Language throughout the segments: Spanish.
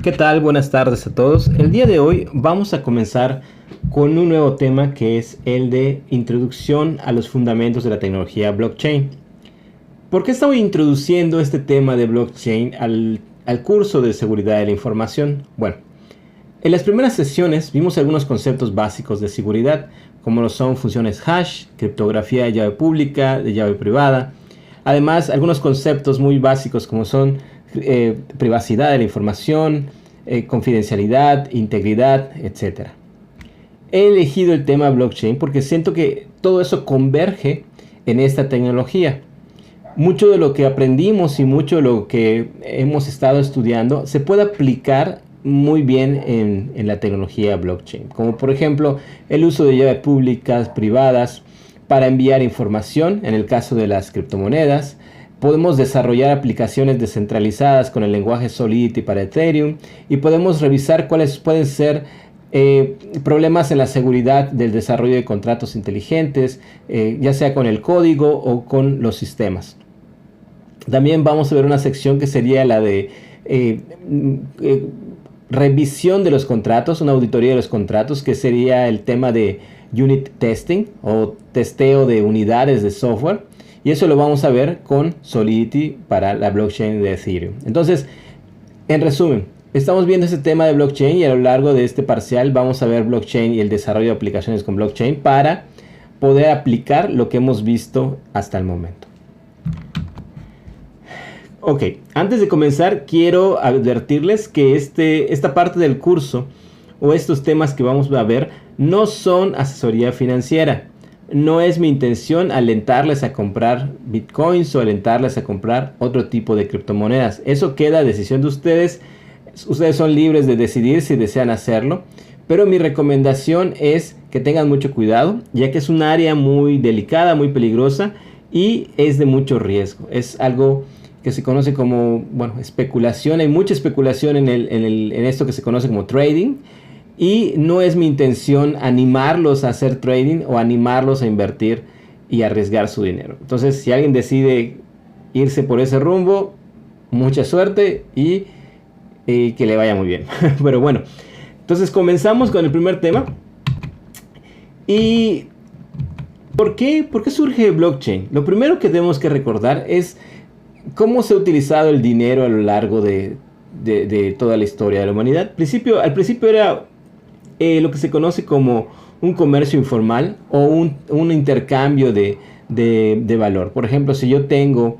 ¿Qué tal? Buenas tardes a todos. El día de hoy vamos a comenzar con un nuevo tema que es el de introducción a los fundamentos de la tecnología blockchain. ¿Por qué estamos introduciendo este tema de blockchain al curso de seguridad de la información? Bueno, en las primeras sesiones vimos algunos conceptos básicos de seguridad, como lo son funciones hash, criptografía de llave pública, de llave privada. Además, algunos conceptos muy básicos como son privacidad de la información, confidencialidad, integridad, etc. He elegido el tema blockchain porque siento que todo eso converge en esta tecnología. Mucho de lo que aprendimos y mucho de lo que hemos estado estudiando se puede aplicar muy bien en la tecnología blockchain, como por ejemplo el uso de llaves públicas, privadas, para enviar información en el caso de las criptomonedas. Podemos desarrollar aplicaciones descentralizadas con el lenguaje Solidity para Ethereum y podemos revisar cuáles pueden ser problemas en la seguridad del desarrollo de contratos inteligentes, ya sea con el código o con los sistemas. También vamos a ver una sección que sería la de revisión de los contratos, una auditoría de los contratos, que sería el tema de unit testing o testeo de unidades de software. Y eso lo vamos a ver con Solidity para la blockchain de Ethereum. Entonces, en resumen, estamos viendo este tema de blockchain y a lo largo de este parcial vamos a ver blockchain y el desarrollo de aplicaciones con blockchain para poder aplicar lo que hemos visto hasta el momento. Ok, antes de comenzar quiero advertirles que esta parte del curso o estos temas que vamos a ver no son asesoría financiera. No es mi intención alentarles a comprar bitcoins o alentarles a comprar otro tipo de criptomonedas. Eso queda a decisión de ustedes. Ustedes son libres de decidir si desean hacerlo. Pero mi recomendación es que tengan mucho cuidado, ya que es un área muy delicada, muy peligrosa y es de mucho riesgo. Es algo que se conoce como, bueno, especulación. Hay mucha especulación en esto que se conoce como trading. Y no es mi intención animarlos a hacer trading o animarlos a invertir y arriesgar su dinero. Entonces, si alguien decide irse por ese rumbo, mucha suerte y que le vaya muy bien. Pero bueno, entonces comenzamos con el primer tema. ¿Y por qué surge blockchain? Lo primero que tenemos que recordar es cómo se ha utilizado el dinero a lo largo de toda la historia de la humanidad. Al principio era lo que se conoce como un comercio informal o un intercambio de valor. Por ejemplo, si yo tengo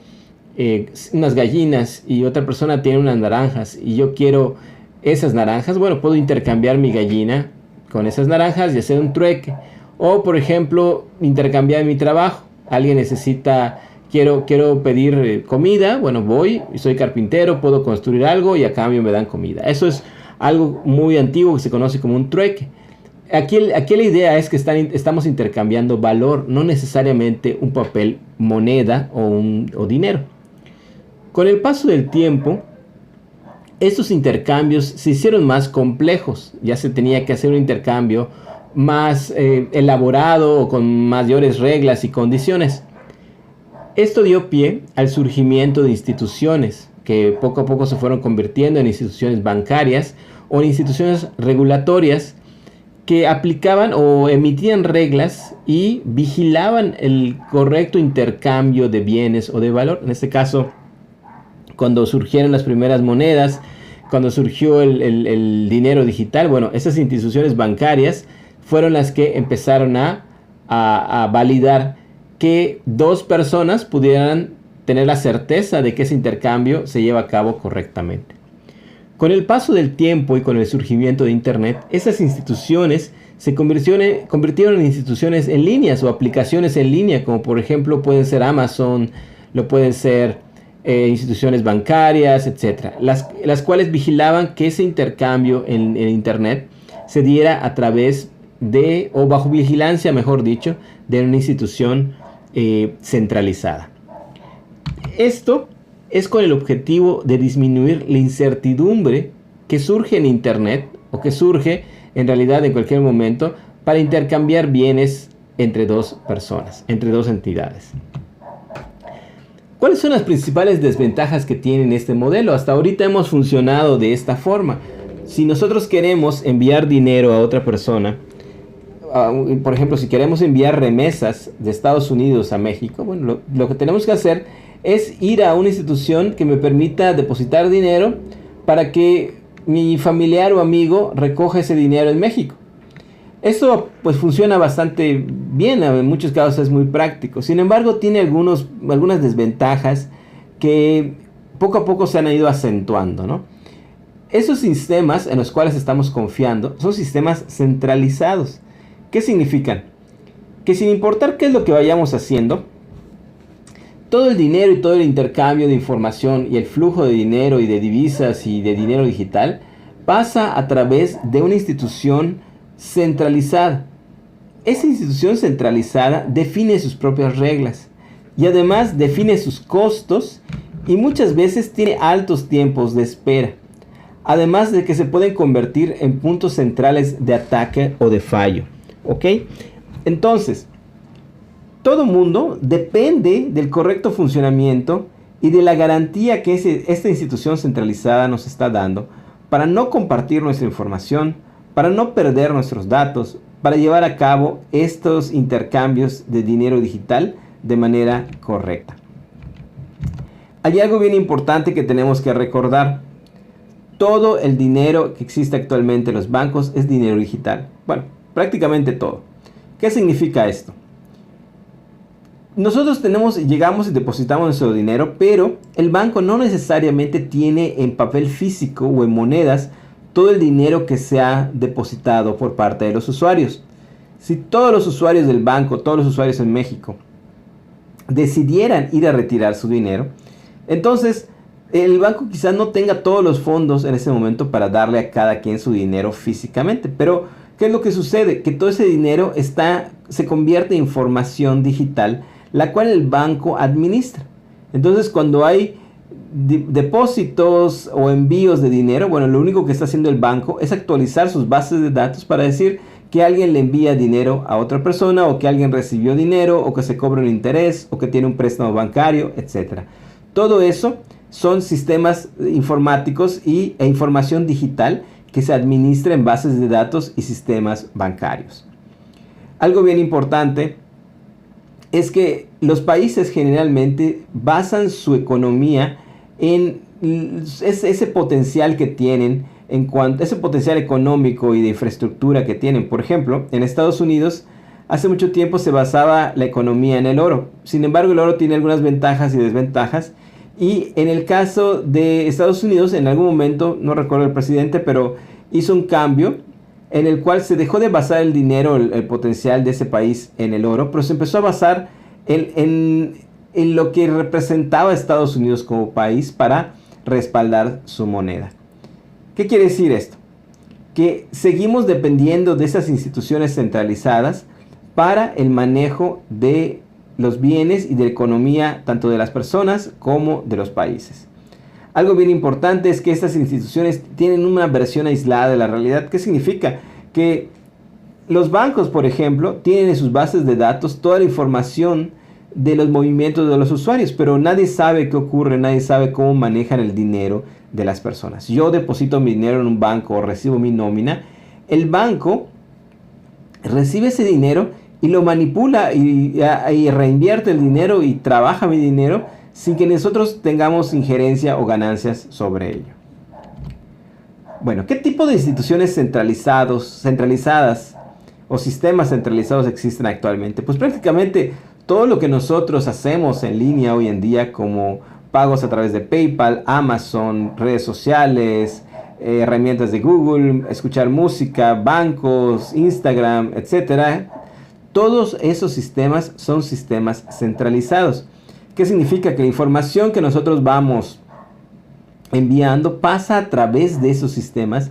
unas gallinas y otra persona tiene unas naranjas y yo quiero esas naranjas, bueno, puedo intercambiar mi gallina con esas naranjas y hacer un trueque. O, por ejemplo, intercambiar mi trabajo. Alguien necesita, quiero pedir comida, bueno, voy, soy carpintero, puedo construir algo y a cambio me dan comida. Eso es algo muy antiguo que se conoce como un trueque. Aquí la idea es que estamos intercambiando valor, no necesariamente un papel, moneda o dinero. Con el paso del tiempo, estos intercambios se hicieron más complejos. Ya se tenía que hacer un intercambio más elaborado o con mayores reglas y condiciones. Esto dio pie al surgimiento de instituciones que poco a poco se fueron convirtiendo en instituciones bancarias o en instituciones regulatorias que aplicaban o emitían reglas y vigilaban el correcto intercambio de bienes o de valor. En este caso, cuando surgieron las primeras monedas, cuando surgió el dinero digital, bueno, esas instituciones bancarias fueron las que empezaron a validar que dos personas pudieran tener la certeza de que ese intercambio se lleva a cabo correctamente. Con el paso del tiempo y con el surgimiento de Internet, esas instituciones se convirtieron en instituciones en línea o aplicaciones en línea, como por ejemplo pueden ser Amazon, lo pueden ser instituciones bancarias, etc. Las cuales vigilaban que ese intercambio en Internet se diera a través de, o bajo vigilancia, mejor dicho, de una institución centralizada. Esto es con el objetivo de disminuir la incertidumbre que surge en Internet o que surge en realidad en cualquier momento para intercambiar bienes entre dos personas, entre dos entidades. ¿Cuáles son las principales desventajas que tiene este modelo? Hasta ahorita hemos funcionado de esta forma. Si nosotros queremos enviar dinero a otra persona, por ejemplo, si queremos enviar remesas de Estados Unidos a México, bueno, lo que tenemos que hacer es ir a una institución que me permita depositar dinero para que mi familiar o amigo recoja ese dinero en México. Esto pues funciona bastante bien, en muchos casos es muy práctico. Sin embargo, tiene algunas desventajas que poco a poco se han ido acentuando, ¿no? Esos sistemas en los cuales estamos confiando son sistemas centralizados. ¿Qué significan? Que sin importar qué es lo que vayamos haciendo, todo el dinero y todo el intercambio de información y el flujo de dinero y de divisas y de dinero digital pasa a través de una institución centralizada. Esa institución centralizada define sus propias reglas y además define sus costos y muchas veces tiene altos tiempos de espera. Además de que se pueden convertir en puntos centrales de ataque o de fallo. ¿Ok? Entonces, todo mundo depende del correcto funcionamiento y de la garantía que esta institución centralizada nos está dando para no compartir nuestra información, para no perder nuestros datos, para llevar a cabo estos intercambios de dinero digital de manera correcta. Hay algo bien importante que tenemos que recordar. Todo el dinero que existe actualmente en los bancos es dinero digital. Bueno, prácticamente todo. ¿Qué significa esto? Nosotros llegamos y depositamos nuestro dinero, pero el banco no necesariamente tiene en papel físico o en monedas todo el dinero que se ha depositado por parte de los usuarios. Si todos los usuarios del banco, todos los usuarios en México, decidieran ir a retirar su dinero, entonces el banco quizás no tenga todos los fondos en ese momento para darle a cada quien su dinero físicamente. Pero, ¿qué es lo que sucede? Que todo ese dinero se convierte en información digital, la cual el banco administra. Entonces, cuando hay depósitos o envíos de dinero, bueno, lo único que está haciendo el banco es actualizar sus bases de datos para decir que alguien le envía dinero a otra persona, o que alguien recibió dinero, o que se cobra un interés, o que tiene un préstamo bancario, etc. Todo eso son sistemas informáticos e información digital que se administra en bases de datos y sistemas bancarios. Algo bien importante es que los países generalmente basan su economía en ese potencial que tienen, en cuanto ese potencial económico y de infraestructura que tienen. Por ejemplo, en Estados Unidos hace mucho tiempo se basaba la economía en el oro. Sin embargo, el oro tiene algunas ventajas y desventajas. Y en el caso de Estados Unidos, en algún momento, no recuerdo el presidente, pero hizo un cambio en el cual se dejó de basar el dinero, el potencial de ese país en el oro, pero se empezó a basar en lo que representaba Estados Unidos como país para respaldar su moneda. ¿Qué quiere decir esto? Que seguimos dependiendo de esas instituciones centralizadas para el manejo de los bienes y de la economía, tanto de las personas como de los países. Algo bien importante es que estas instituciones tienen una versión aislada de la realidad. ¿Qué significa? Que los bancos, por ejemplo, tienen en sus bases de datos toda la información de los movimientos de los usuarios, pero nadie sabe qué ocurre, nadie sabe cómo manejan el dinero de las personas. Yo deposito mi dinero en un banco o recibo mi nómina, el banco recibe ese dinero y lo manipula y reinvierte el dinero y trabaja mi dinero sin que nosotros tengamos injerencia o ganancias sobre ello. Bueno, ¿qué tipo de instituciones centralizadas o sistemas centralizados existen actualmente? Pues prácticamente todo lo que nosotros hacemos en línea hoy en día, como pagos a través de PayPal, Amazon, redes sociales, herramientas de Google, escuchar música, bancos, Instagram, etcétera. Todos esos sistemas son sistemas centralizados. ¿Qué significa? Que la información que nosotros vamos enviando pasa a través de esos sistemas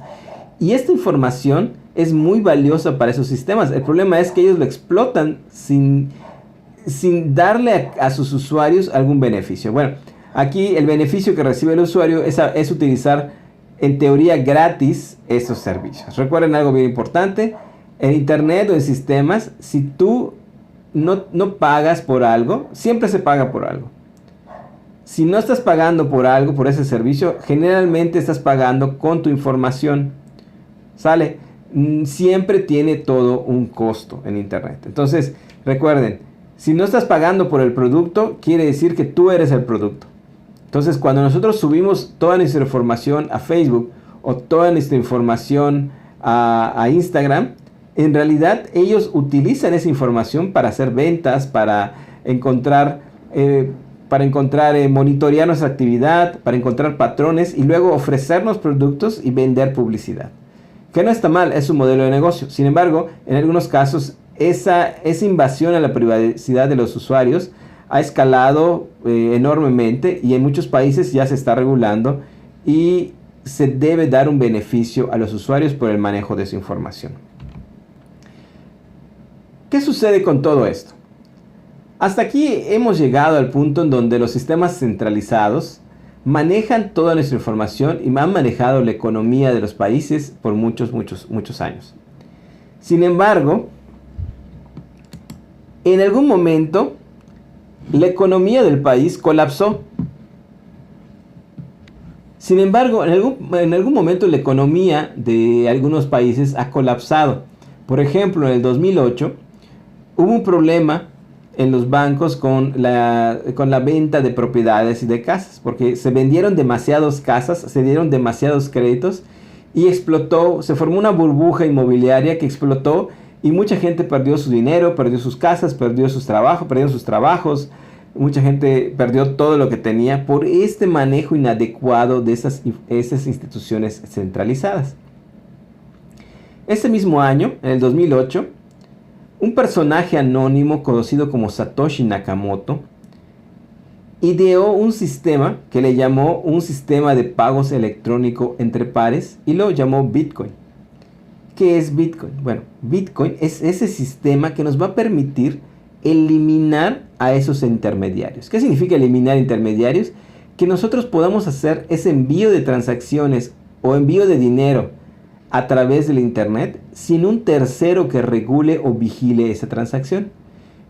y esta información es muy valiosa para esos sistemas. El problema es que ellos lo explotan sin darle a sus usuarios algún beneficio. Bueno, aquí el beneficio que recibe el usuario es utilizar en teoría gratis esos servicios. Recuerden algo bien importante. En internet o en sistemas, si tú no pagas por algo, siempre se paga por algo. Si no estás pagando por algo, por ese servicio, generalmente estás pagando con tu información. ¿Sale? Siempre tiene todo un costo en Internet. Entonces, recuerden, si no estás pagando por el producto, quiere decir que tú eres el producto. Entonces, cuando nosotros subimos toda nuestra información a Facebook o toda nuestra información a Instagram, en realidad ellos utilizan esa información para hacer ventas, para encontrar, monitorear nuestra actividad, para encontrar patrones y luego ofrecernos productos y vender publicidad. Que no está mal, es un modelo de negocio. Sin embargo, en algunos casos, esa invasión a la privacidad de los usuarios ha escalado enormemente y en muchos países ya se está regulando y se debe dar un beneficio a los usuarios por el manejo de su información. ¿Qué sucede con todo esto? Hasta aquí hemos llegado al punto en donde los sistemas centralizados manejan toda nuestra información y han manejado la economía de los países por muchos años. Sin embargo, en algún momento la economía del país colapsó. Sin embargo, en algún momento la economía de algunos países ha colapsado. Por ejemplo, en el 2008 hubo un problema en los bancos con la venta de propiedades y de casas, porque se vendieron demasiadas casas, se dieron demasiados créditos y explotó, se formó una burbuja inmobiliaria que explotó y mucha gente perdió su dinero, perdió sus casas, perdió sus trabajos, mucha gente perdió todo lo que tenía por este manejo inadecuado de esas instituciones centralizadas. Ese mismo año, en el 2008, un personaje anónimo conocido como Satoshi Nakamoto ideó un sistema que le llamó un sistema de pagos electrónico entre pares y lo llamó Bitcoin. ¿Qué es Bitcoin? Bueno, Bitcoin es ese sistema que nos va a permitir eliminar a esos intermediarios. ¿Qué significa eliminar intermediarios? Que nosotros podamos hacer ese envío de transacciones o envío de dinero a través del internet sin un tercero que regule o vigile esa transacción.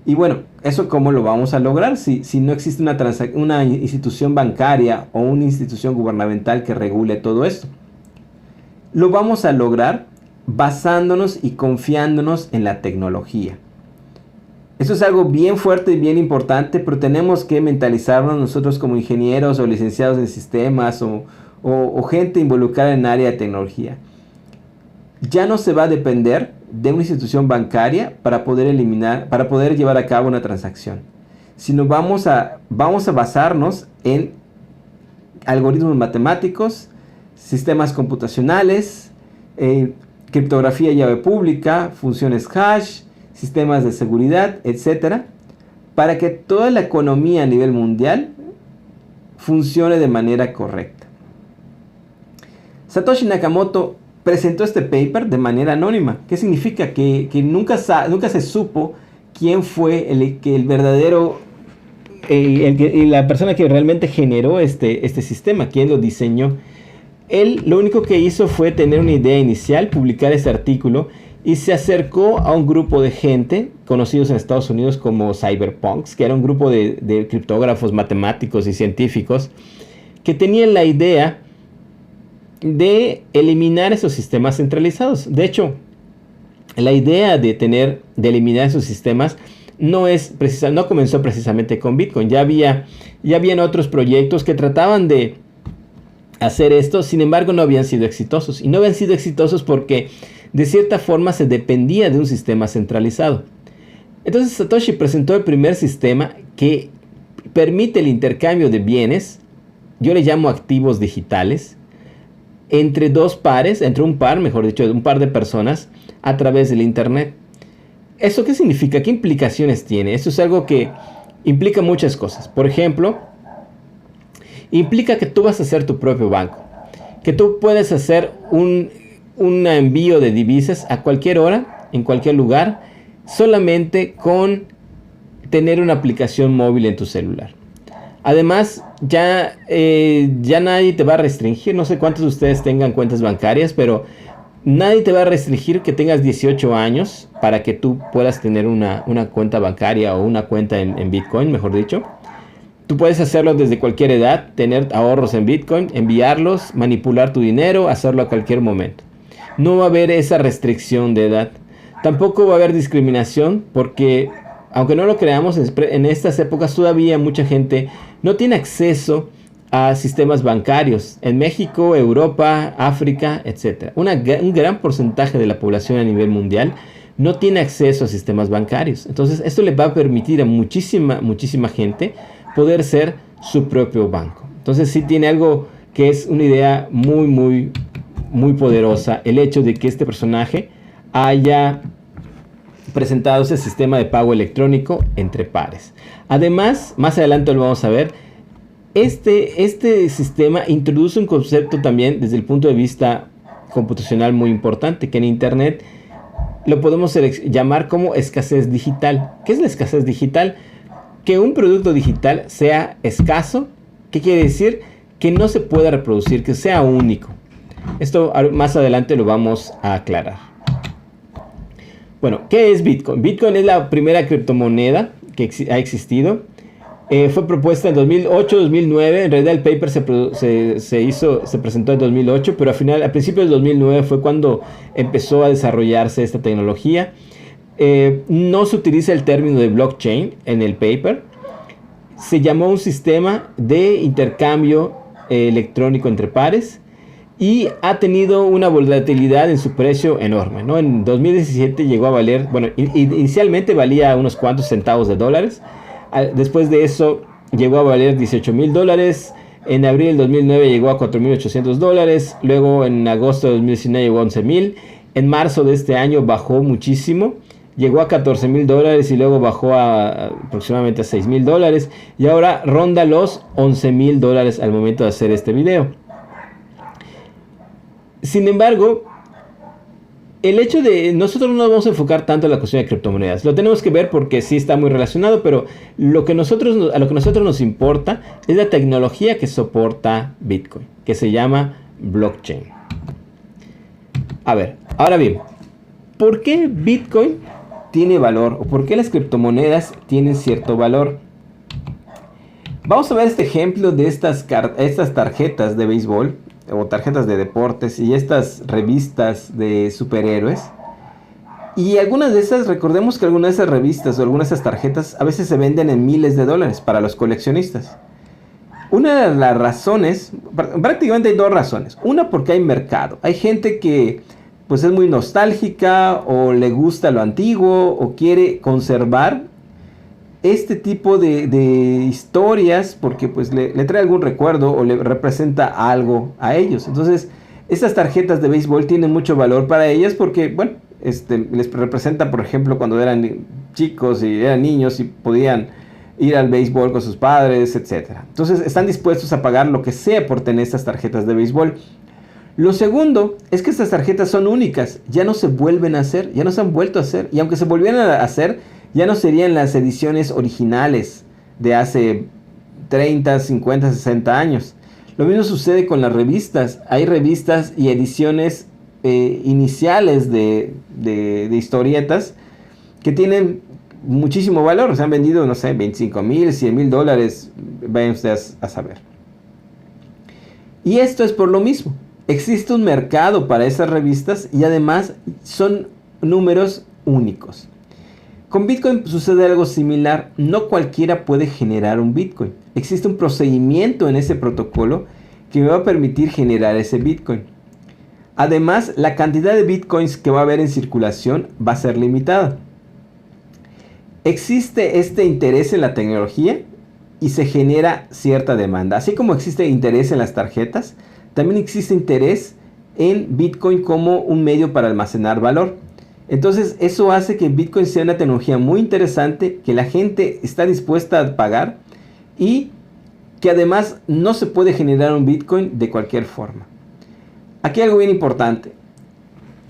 Y bueno, ¿eso cómo lo vamos a lograr si no existe una institución bancaria o una institución gubernamental que regule todo esto? Lo vamos a lograr basándonos y confiándonos en la tecnología. Eso es algo bien fuerte y bien importante, pero tenemos que mentalizarnos nosotros como ingenieros o licenciados en sistemas o gente involucrada en el área de tecnología. Ya no se va a depender de una institución bancaria para poder llevar a cabo una transacción, sino vamos a basarnos en algoritmos matemáticos, sistemas computacionales, criptografía llave pública, funciones hash, sistemas de seguridad, etcétera, para que toda la economía a nivel mundial funcione de manera correcta. Satoshi Nakamoto presentó este paper de manera anónima. ¿Qué significa? Que nunca se supo quién fue la persona que realmente generó este sistema, quién lo diseñó. Él lo único que hizo fue tener una idea inicial, publicar este artículo y se acercó a un grupo de gente conocidos en Estados Unidos como cyberpunks, que era un grupo de criptógrafos, matemáticos y científicos que tenían la idea de eliminar esos sistemas centralizados. De hecho, la idea de eliminar esos sistemas no comenzó precisamente con Bitcoin. Ya habían otros proyectos que trataban de hacer esto, sin embargo no habían sido exitosos. Y no habían sido exitosos porque de cierta forma se dependía de un sistema centralizado. Entonces Satoshi presentó el primer sistema que permite el intercambio de bienes, yo le llamo activos digitales, entre un par de personas a través del internet. ¿Eso qué significa? ¿Qué implicaciones tiene? Eso es algo que implica muchas cosas. Por ejemplo, implica que tú vas a hacer tu propio banco, que tú puedes hacer un envío de divisas a cualquier hora, en cualquier lugar, solamente con tener una aplicación móvil en tu celular. Además, ya nadie te va a restringir. No sé cuántos de ustedes tengan cuentas bancarias, pero nadie te va a restringir que tengas 18 años para que tú puedas tener una cuenta bancaria o una cuenta en Bitcoin, mejor dicho. Tú puedes hacerlo desde cualquier edad, tener ahorros en Bitcoin, enviarlos, manipular tu dinero, hacerlo a cualquier momento. No va a haber esa restricción de edad. Tampoco va a haber discriminación porque, aunque no lo creamos, en estas épocas todavía mucha gente no tiene acceso a sistemas bancarios. En México, Europa, África, etc. Un gran porcentaje de la población a nivel mundial no tiene acceso a sistemas bancarios. Entonces, esto le va a permitir a muchísima gente poder ser su propio banco. Entonces, sí tiene algo que es una idea muy poderosa, el hecho de que este personaje haya presentado ese sistema de pago electrónico entre pares. Además, más adelante lo vamos a ver, este sistema introduce un concepto también desde el punto de vista computacional muy importante, que en Internet lo podemos llamar como escasez digital. ¿Qué es la escasez digital? Que un producto digital sea escaso. ¿Qué quiere decir? Que no se pueda reproducir, que sea único. Esto más adelante lo vamos a aclarar. Bueno, ¿qué es Bitcoin? Bitcoin es la primera criptomoneda que ha existido. Fue propuesta en 2008-2009. En realidad el paper se presentó en 2008, pero a principios de 2009 fue cuando empezó a desarrollarse esta tecnología. No se utiliza el término de blockchain en el paper. Se llamó un sistema de intercambio electrónico entre pares y ha tenido una volatilidad en su precio enorme, ¿no? En 2017 llegó a valer, bueno, inicialmente valía unos cuantos centavos de dólares. Después de eso llegó a valer $18,000. En abril del 2009 llegó a $4,800. Luego en agosto de 2019 llegó a $11,000. En marzo de este año bajó muchísimo. Llegó a $14,000 y luego bajó a aproximadamente a $6,000. Y ahora ronda los $11,000 al momento de hacer este video. Sin embargo, el hecho de nosotros no nos vamos a enfocar tanto en la cuestión de criptomonedas. Lo tenemos que ver porque sí está muy relacionado, pero a lo que nosotros nos importa es la tecnología que soporta Bitcoin, que se llama blockchain. A ver, ahora bien, ¿por qué Bitcoin tiene valor o por qué las criptomonedas tienen cierto valor? Vamos a ver este ejemplo de estas tarjetas de béisbol o tarjetas de deportes y estas revistas de superhéroes. Y algunas de esas, recordemos que algunas de esas revistas o algunas de esas tarjetas a veces se venden en miles de dólares para los coleccionistas. Una de las razones, prácticamente hay dos razones. Una, porque hay mercado. Hay gente que pues es muy nostálgica o le gusta lo antiguo o quiere conservar este tipo de historias porque pues le trae algún recuerdo o le representa algo a ellos. Entonces estas tarjetas de béisbol tienen mucho valor para ellas porque bueno, les representa, por ejemplo, cuando eran chicos y eran niños y podían ir al béisbol con sus padres, etc. Entonces están dispuestos a pagar lo que sea por tener estas tarjetas de béisbol. Lo segundo es que estas tarjetas son únicas, ya no se vuelven a hacer, ya no se han vuelto a hacer, y aunque se volvieran a hacer, ya no serían las ediciones originales de hace 30, 50, 60 años. Lo mismo sucede con las revistas. Hay revistas y ediciones iniciales de historietas que tienen muchísimo valor. Se han vendido, no sé, $25,000, $100,000. Vayan ustedes a saber. Y esto es por lo mismo. Existe un mercado para esas revistas y además son números únicos. Con Bitcoin sucede algo similar. No cualquiera puede generar un Bitcoin. Existe un procedimiento en ese protocolo que me va a permitir generar ese Bitcoin. Además, la cantidad de Bitcoins que va a haber en circulación va a ser limitada. Existe este interés en la tecnología y se genera cierta demanda. Así como existe interés en las tarjetas, también existe interés en Bitcoin como un medio para almacenar valor. Entonces eso hace que Bitcoin sea una tecnología muy interesante, que la gente está dispuesta a pagar y que además no se puede generar un Bitcoin de cualquier forma. Aquí hay algo bien importante.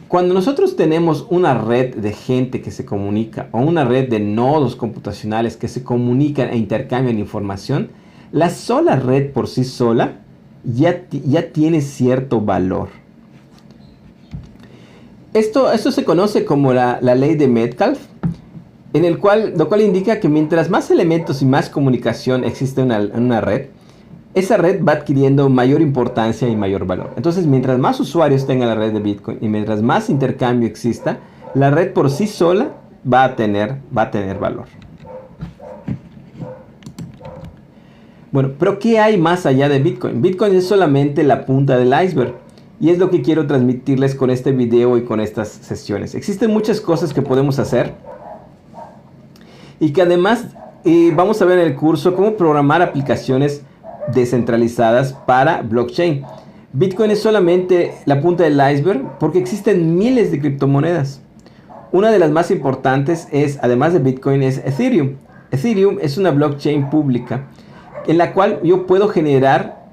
Cuando nosotros tenemos una red de gente que se comunica o una red de nodos computacionales que se comunican e intercambian información, la sola red por sí sola ya tiene cierto valor. Esto se conoce como la ley de Metcalfe lo cual indica que mientras más elementos y más comunicación existe en una red, esa red va adquiriendo mayor importancia y mayor valor. Entonces, mientras más usuarios tenga la red de Bitcoin y mientras más intercambio exista, la red por sí sola va a tener valor. Bueno, pero ¿qué hay más allá de Bitcoin? Bitcoin es solamente la punta del iceberg. Y es lo que quiero transmitirles con este video y con estas sesiones. Existen muchas cosas que podemos hacer. Y que además vamos a ver en el curso cómo programar aplicaciones descentralizadas para blockchain. Bitcoin es solamente la punta del iceberg porque existen miles de criptomonedas. Una de las más importantes además de Bitcoin, es Ethereum. Ethereum es una blockchain pública en la cual yo puedo generar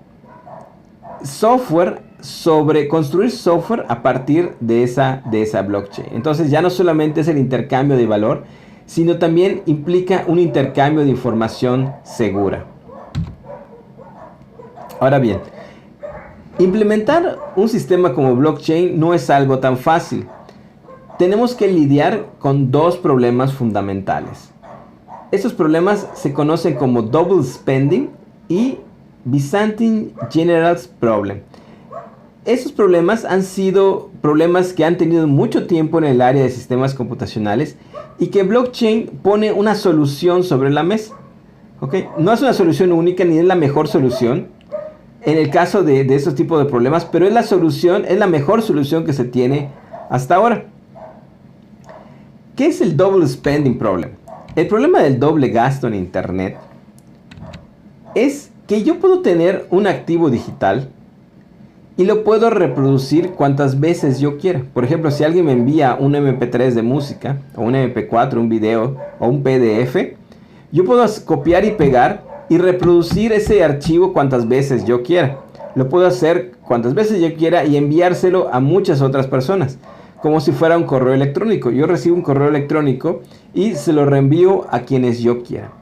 construir software a partir de esa blockchain. Entonces ya no solamente es el intercambio de valor, sino también implica un intercambio de información segura. Ahora bien, implementar un sistema como blockchain no es algo tan fácil. Tenemos que lidiar con dos problemas fundamentales. Estos problemas se conocen como Double Spending y Byzantine Generals Problem. Estos problemas han sido problemas que han tenido mucho tiempo en el área de sistemas computacionales y que blockchain pone una solución sobre la mesa. ¿Okay? No es una solución única ni es la mejor solución en el caso de estos tipos de problemas, pero es la mejor solución que se tiene hasta ahora. ¿Qué es el Double Spending Problem? El problema del doble gasto en Internet es que yo puedo tener un activo digital y lo puedo reproducir cuantas veces yo quiera. Por ejemplo, si alguien me envía un MP3 de música, o un MP4, un video, o un PDF, yo puedo copiar y pegar y reproducir ese archivo cuantas veces yo quiera. Lo puedo hacer cuantas veces yo quiera y enviárselo a muchas otras personas, como si fuera un correo electrónico. Yo recibo un correo electrónico y se lo reenvío a quienes yo quiera.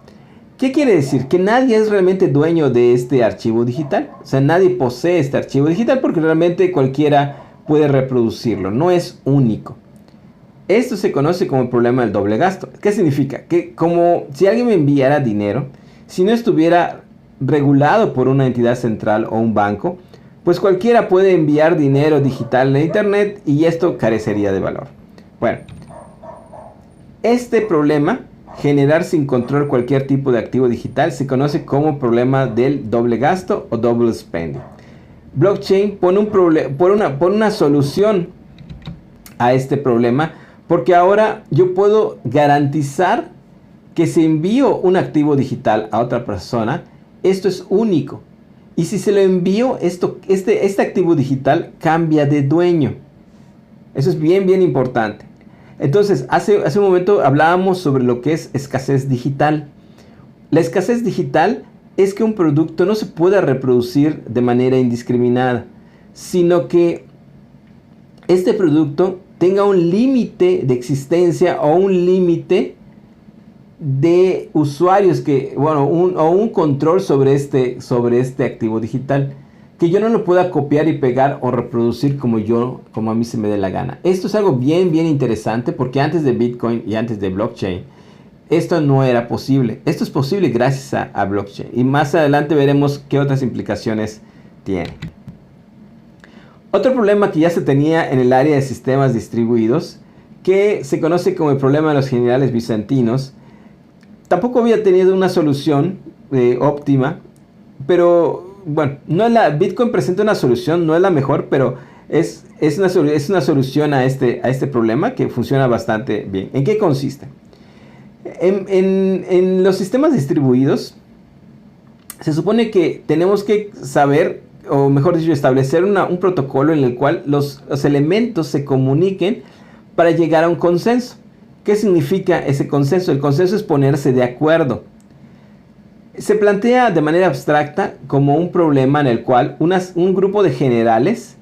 ¿Qué quiere decir? Que nadie es realmente dueño de este archivo digital. O sea, nadie posee este archivo digital porque realmente cualquiera puede reproducirlo. No es único. Esto se conoce como el problema del doble gasto. ¿Qué significa? Que como si alguien me enviara dinero, si no estuviera regulado por una entidad central o un banco, pues cualquiera puede enviar dinero digital en Internet y esto carecería de valor. Bueno, este problema, generar sin control cualquier tipo de activo digital, se conoce como problema del doble gasto o double spending. Blockchain pone una solución a este problema porque ahora yo puedo garantizar que si envío un activo digital a otra persona, esto es único. Y si se lo envío, este activo digital cambia de dueño. Eso es bien, bien importante. Entonces, hace un momento hablábamos sobre lo que es escasez digital. La escasez digital es que un producto no se pueda reproducir de manera indiscriminada, sino que este producto tenga un límite de existencia o un límite de usuarios o un control sobre este activo digital, que yo no lo pueda copiar y pegar o reproducir como a mí se me dé la gana. Esto es algo bien, bien interesante porque antes de Bitcoin y antes de blockchain, esto no era posible. Esto es posible gracias a blockchain y más adelante veremos qué otras implicaciones tiene. Otro problema que ya se tenía en el área de sistemas distribuidos, que se conoce como el problema de los generales bizantinos, tampoco había tenido una solución óptima, pero bueno, Bitcoin presenta una solución, no es la mejor, pero es una solución a este problema que funciona bastante bien. ¿En qué consiste? En los sistemas distribuidos se supone que tenemos que saber, o mejor dicho, establecer un protocolo en el cual los elementos se comuniquen para llegar a un consenso. ¿Qué significa ese consenso? El consenso es ponerse de acuerdo. Se plantea de manera abstracta como un problema en el cual un grupo de generales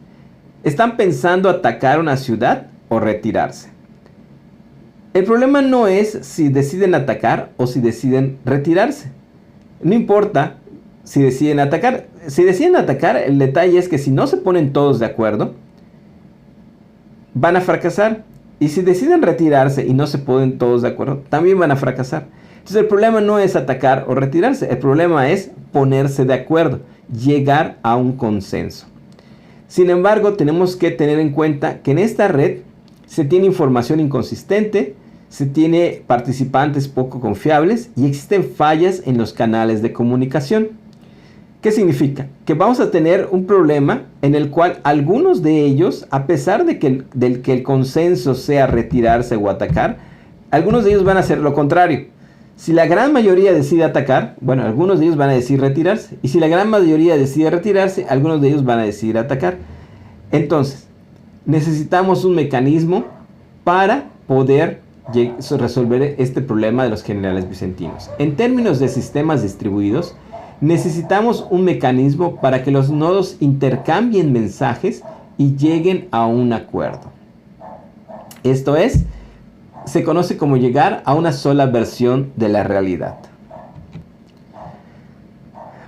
están pensando atacar una ciudad o retirarse. El problema no es si deciden atacar o si deciden retirarse. No importa si deciden atacar. Si deciden atacar, el detalle es que si no se ponen todos de acuerdo, van a fracasar. Y si deciden retirarse y no se ponen todos de acuerdo, también van a fracasar. Entonces el problema no es atacar o retirarse, el problema es ponerse de acuerdo, llegar a un consenso. Sin embargo, tenemos que tener en cuenta que en esta red se tiene información inconsistente, se tiene participantes poco confiables y existen fallas en los canales de comunicación. ¿Qué significa? Que vamos a tener un problema en el cual algunos de ellos, a pesar de que el consenso sea retirarse o atacar, algunos de ellos van a hacer lo contrario. Si la gran mayoría decide atacar, bueno, algunos de ellos van a decidir retirarse. Y si la gran mayoría decide retirarse, algunos de ellos van a decidir atacar. Entonces, necesitamos un mecanismo para poder resolver este problema de los generales vicentinos. En términos de sistemas distribuidos, necesitamos un mecanismo para que los nodos intercambien mensajes y lleguen a un acuerdo. Esto es, se conoce como llegar a una sola versión de la realidad.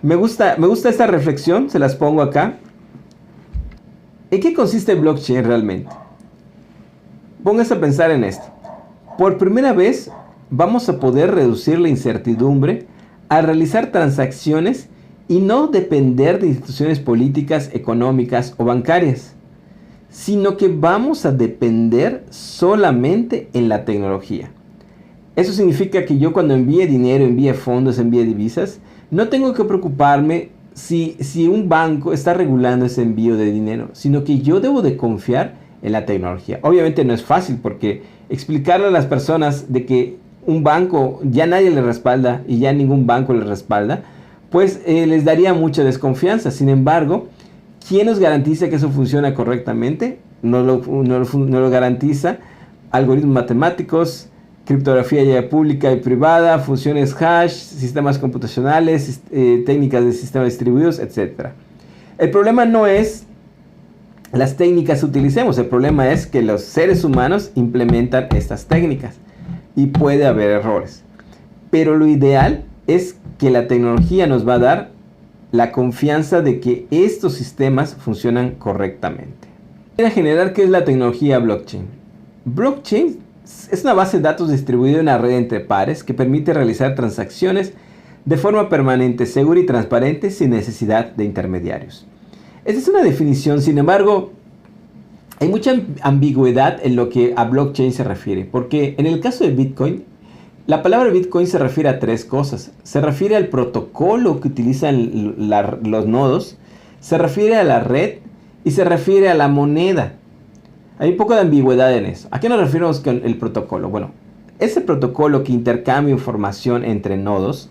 Me gusta esta reflexión, se las pongo acá. ¿En qué consiste blockchain realmente? Pónganse a pensar en esto. Por primera vez vamos a poder reducir la incertidumbre al realizar transacciones y no depender de instituciones políticas, económicas o bancarias, sino que vamos a depender solamente en la tecnología. Eso significa que yo cuando envíe dinero, envíe fondos, envíe divisas, no tengo que preocuparme si un banco está regulando ese envío de dinero, sino que yo debo de confiar en la tecnología. Obviamente no es fácil porque explicarle a las personas de que un banco ya nadie le respalda y ya ningún banco le respalda, pues les daría mucha desconfianza. Sin embargo, ¿quién nos garantiza que eso funciona correctamente? No lo garantiza algoritmos matemáticos, criptografía ya pública y privada, funciones hash, sistemas computacionales, técnicas de sistemas distribuidos, etc. El problema no es las técnicas que utilicemos, el problema es que los seres humanos implementan estas técnicas y puede haber errores. Pero lo ideal es que la tecnología nos va a dar la confianza de que estos sistemas funcionan correctamente. En general, ¿qué es la tecnología blockchain? Blockchain es una base de datos distribuida en una red entre pares que permite realizar transacciones de forma permanente, segura y transparente sin necesidad de intermediarios. Esta es una definición, sin embargo, hay mucha ambigüedad en lo que a blockchain se refiere, porque en el caso de Bitcoin, la palabra Bitcoin se refiere a tres cosas. Se refiere al protocolo que utilizan los nodos, se refiere a la red y se refiere a la moneda. Hay un poco de ambigüedad en eso. ¿A qué nos referimos con el protocolo? Bueno, ese protocolo que intercambia información entre nodos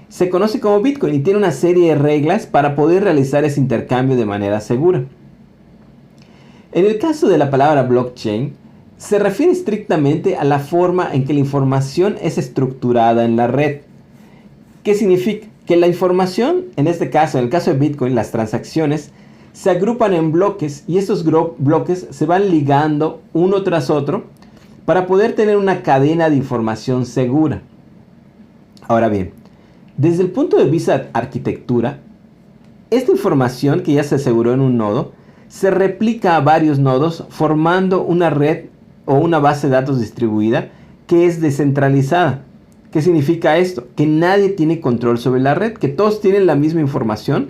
se conoce como Bitcoin y tiene una serie de reglas para poder realizar ese intercambio de manera segura. En el caso de la palabra blockchain, se refiere estrictamente a la forma en que la información es estructurada en la red. ¿Qué significa? Que la información, en este caso, en el caso de Bitcoin, las transacciones, se agrupan en bloques y estos bloques se van ligando uno tras otro para poder tener una cadena de información segura. Ahora bien, desde el punto de vista de arquitectura, esta información que ya se aseguró en un nodo, se replica a varios nodos formando una red o una base de datos distribuida que es descentralizada. ¿Qué significa esto? Que nadie tiene control sobre la red, que todos tienen la misma información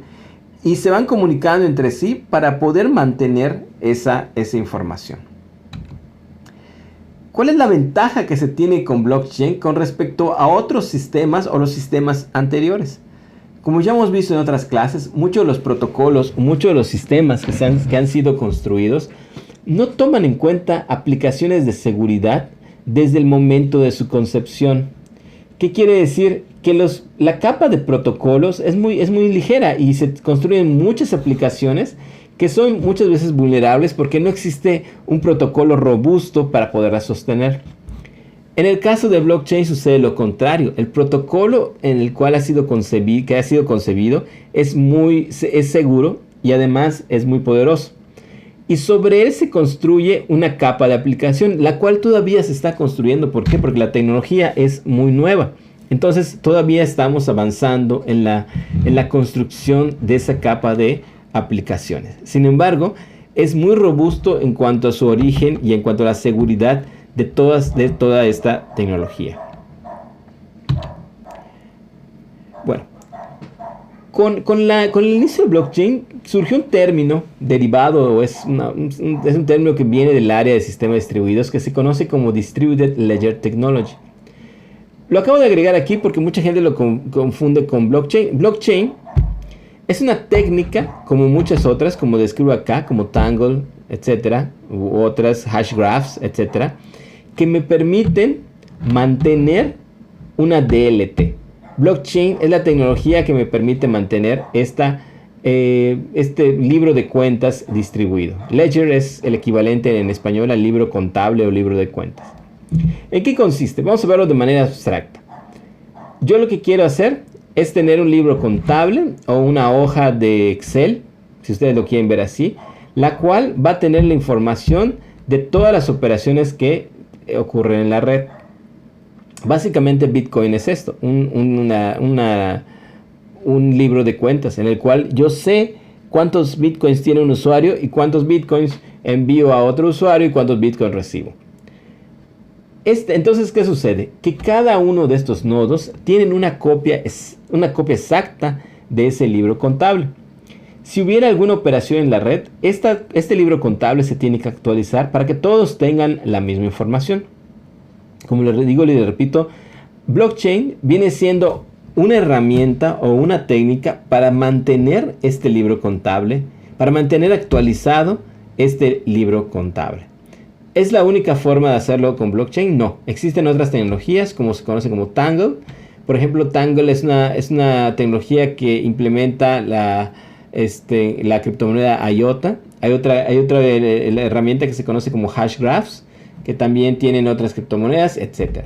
y se van comunicando entre sí para poder mantener esa información. ¿Cuál es la ventaja que se tiene con blockchain con respecto a otros sistemas o los sistemas anteriores? Como ya hemos visto en otras clases, muchos de los protocolos, muchos de los sistemas que han sido construidos no toman en cuenta aplicaciones de seguridad desde el momento de su concepción. ¿Qué quiere decir? Que la capa de protocolos es muy ligera y se construyen muchas aplicaciones que son muchas veces vulnerables porque no existe un protocolo robusto para poderlas sostener. En el caso de blockchain sucede lo contrario. El protocolo en el cual ha sido concebido es seguro y además es muy poderoso. Y sobre él se construye una capa de aplicación, la cual todavía se está construyendo. ¿Por qué? Porque la tecnología es muy nueva. Entonces todavía estamos avanzando en la construcción de esa capa de aplicaciones. Sin embargo, es muy robusto en cuanto a su origen y en cuanto a la seguridad de toda esta tecnología. Bueno, con el inicio del blockchain surgió un término derivado, es un término que viene del área de sistemas distribuidos que se conoce como Distributed Ledger Technology. Lo acabo de agregar aquí porque mucha gente lo confunde con blockchain. Blockchain es una técnica, como muchas otras, como describo acá, como Tangle, etcétera, u otras, hash graphs, etcétera, que me permiten mantener una DLT. Blockchain es la tecnología que me permite mantener este libro de cuentas distribuido. Ledger es el equivalente en español al libro contable o libro de cuentas. ¿En qué consiste? Vamos a verlo de manera abstracta. Yo lo que quiero hacer es tener un libro contable o una hoja de Excel, si ustedes lo quieren ver así, la cual va a tener la información de todas las operaciones que ocurren en la red. Básicamente Bitcoin es esto, un libro de cuentas en el cual yo sé cuántos Bitcoins tiene un usuario y cuántos Bitcoins envío a otro usuario y cuántos Bitcoins recibo. Entonces, ¿qué sucede? Que cada uno de estos nodos tienen una copia exacta de ese libro contable. Si hubiera alguna operación en la red, este libro contable se tiene que actualizar para que todos tengan la misma información. Como les digo y les repito, blockchain viene siendo una herramienta o una técnica para mantener este libro contable, para mantener actualizado este libro contable. ¿Es la única forma de hacerlo con blockchain? No. Existen otras tecnologías, como se conoce como Tangle. Por ejemplo, Tangle es una tecnología que implementa la criptomoneda IOTA. Hay otra la herramienta que se conoce como hash graphs, que también tienen otras criptomonedas, etc.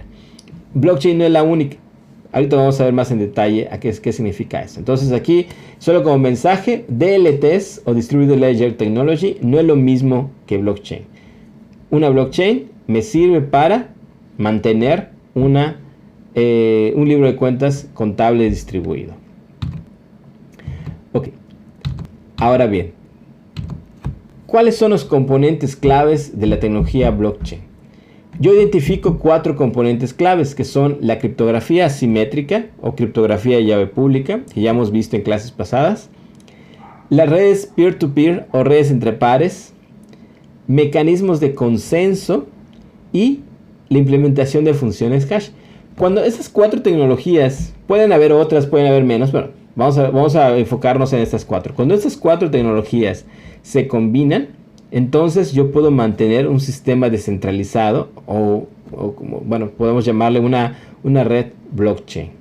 Blockchain no es la única. Ahorita vamos a ver más en detalle qué significa eso. Entonces aquí, solo como mensaje, DLTs o Distributed Ledger Technology no es lo mismo que blockchain. Una blockchain me sirve para mantener un libro de cuentas contable distribuido. Ok. Ahora bien, ¿cuáles son los componentes claves de la tecnología blockchain? Yo identifico 4 componentes claves que son la criptografía asimétrica o criptografía de llave pública, que ya hemos visto en clases pasadas, las redes peer-to-peer o redes entre pares, mecanismos de consenso y la implementación de funciones hash. Cuando esas 4 tecnologías, pueden haber otras, pueden haber menos, pero vamos a enfocarnos en estas 4. Cuando estas 4 tecnologías se combinan, entonces yo puedo mantener un sistema descentralizado o como, bueno, podemos llamarle una red blockchain.